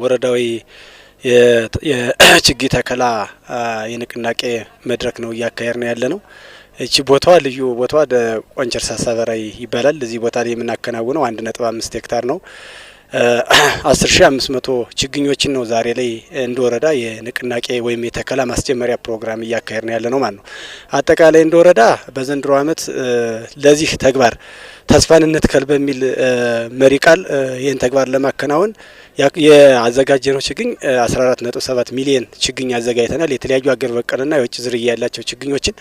ወረዳዊ የችግኝ ተከላ የንቅናቄ መድረክ ነው እያካሄድን ያለነው። እቺ ቦታዋ ልዩ ቦታዋ ቆንጨርሳ ሰበራይ ይባላል። እዚህ ቦታ ላይ የምናከናውነው 1.5 ሄክታር ነው። 10500 ችግኞችን ነው ዛሬ ላይ እንደ ወረዳ የንቅናቄ ወይም የተከላ ማስጀመሪያ ፕሮግራም እያካሄድን ያለነው ማለት ነው። አጠቃላይ እንደ ወረዳ በዘንድሮ ዓመት ለዚህ ተግባር ተስፋን እንትከል በሚል መሪ ቃል ይህን ተግባር ለማከናወን የአዘጋጀነው ችግኝ 14.7 ሚሊዮን ችግኝ አዘጋጅተናል። የተለያዩ አገር በቀልና የውጭ ዝርያ ያላቸው ችግኞችን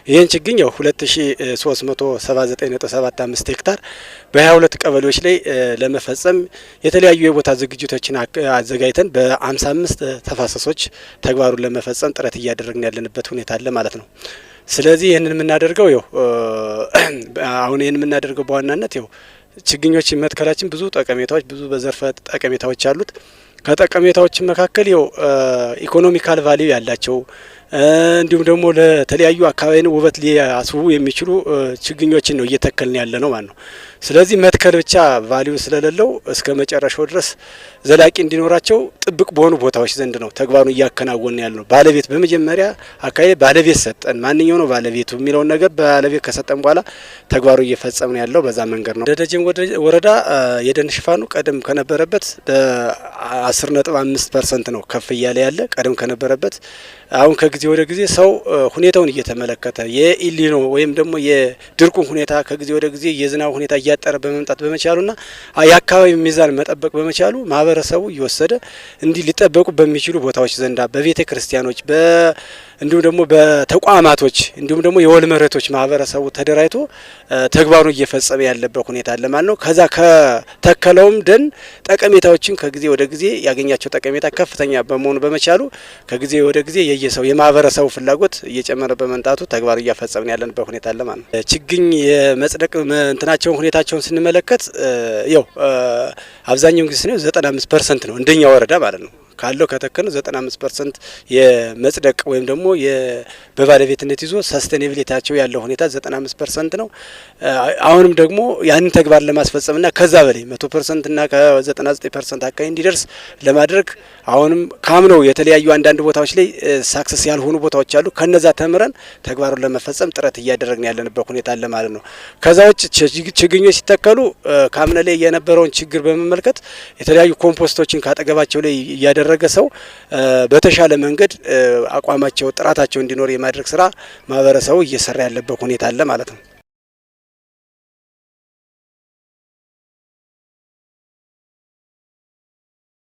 ይህን ችግኝ 2379.75 ሄክታር በ22 ቀበሌዎች ላይ ለመፈጸም የተለያዩ የቦታ ዝግጅቶችን አዘጋጅተን በ55 ተፋሰሶች ተግባሩን ለመፈጸም ጥረት እያደረግን ያለንበት ሁኔታ አለ ማለት ነው። ስለዚህ ይህንን የምናደርገው አሁን ይህን የምናደርገው በዋናነት ችግኞችን መትከላችን ብዙ ጠቀሜታዎች ብዙ በዘርፈ ጠቀሜታዎች አሉት። ከጠቀሜታዎች መካከል ኢኮኖሚካል ቫልዩ ያላቸው እንዲሁም ደግሞ ለተለያዩ አካባቢን ውበት ሊያስቡ የሚችሉ ችግኞችን ነው እየተከልን ያለ ነው ማለት ነው። ስለዚህ መትከል ብቻ ቫልዩ ስለሌለው እስከ መጨረሻው ድረስ ዘላቂ እንዲኖራቸው ጥብቅ በሆኑ ቦታዎች ዘንድ ነው ተግባሩን እያከናወንን ያለ ነው። ባለቤት በመጀመሪያ አካባቢ ባለቤት ሰጠን ማንኛው ነው ባለቤቱ የሚለውን ነገር ባለቤት ከሰጠን በኋላ ተግባሩ እየፈጸምን ያለው በዛ መንገድ ነው። ደደጀን ወረዳ የደን ሽፋኑ ቀደም ከነበረበት በ10.5% ነው ከፍ እያለ ያለ ቀደም ከነበረበት አሁን ከጊዜ ወደ ጊዜ ሰው ሁኔታውን እየተመለከተ የኢሊኖ ወይም ደግሞ የድርቁን ሁኔታ ከጊዜ ወደ ጊዜ የዝናብ ሁኔታ እያጠረ በመምጣት በመቻሉና የአካባቢ ሚዛን መጠበቅ በመቻሉ ማህበረሰቡ እየወሰደ እንዲህ ሊጠበቁ በሚችሉ ቦታዎች ዘንዳ በቤተ ክርስቲያኖች እንዲሁም ደግሞ በተቋማቶች እንዲሁም ደግሞ የወል መሬቶች ማህበረሰቡ ተደራጅቶ ተግባሩን እየፈጸመ ያለበት ሁኔታ አለ ማለት ነው። ከዛ ከተከለውም ደን ጠቀሜታዎችን ከጊዜ ወደ ጊዜ ያገኛቸው ጠቀሜታ ከፍተኛ በመሆኑ በመቻሉ ከጊዜ ወደ ጊዜ የየሰው የማህበረሰቡ ፍላጎት እየጨመረ በመምጣቱ ተግባሩ እያፈጸምን ያለንበት ሁኔታ አለ ማለት ነው። ችግኝ የመጽደቅ እንትናቸውን ሁኔታቸውን ስንመለከት አብዛኛውን ጊዜ ነው 95% ነው እንደኛ ወረዳ ማለት ነው ካለው ከተከነ 95% የመጽደቅ ወይም ደግሞ በባለቤትነት ይዞ ሰስቴኔቢሊቲያቸው ያለው ሁኔታ 95% ነው። አሁንም ደግሞ ያንን ተግባር ለማስፈጸምና ከዛ በላይ 100% እና ከ99% አካባቢ እንዲደርስ ለማድረግ አሁንም ካምነው የተለያዩ አንዳንድ ቦታዎች ላይ ሳክሰስ ያልሆኑ ቦታዎች አሉ። ከነዛ ተምረን ተግባሩን ለመፈጸም ጥረት እያደረግን ያለንበት ሁኔታ አለ ማለት ነው። ከዛ ውጭ ችግኞች ሲተከሉ ካምነ ላይ የነበረውን ችግር በመመልከት የተለያዩ ኮምፖስቶችን ካጠገባቸው ላይ እያደረገ ሰው በተሻለ መንገድ አቋማቸው ጥራታቸው እንዲኖር የማድረግ ስራ ማህበረሰቡ እየሰራ ያለበት ሁኔታ አለ ማለት ነው።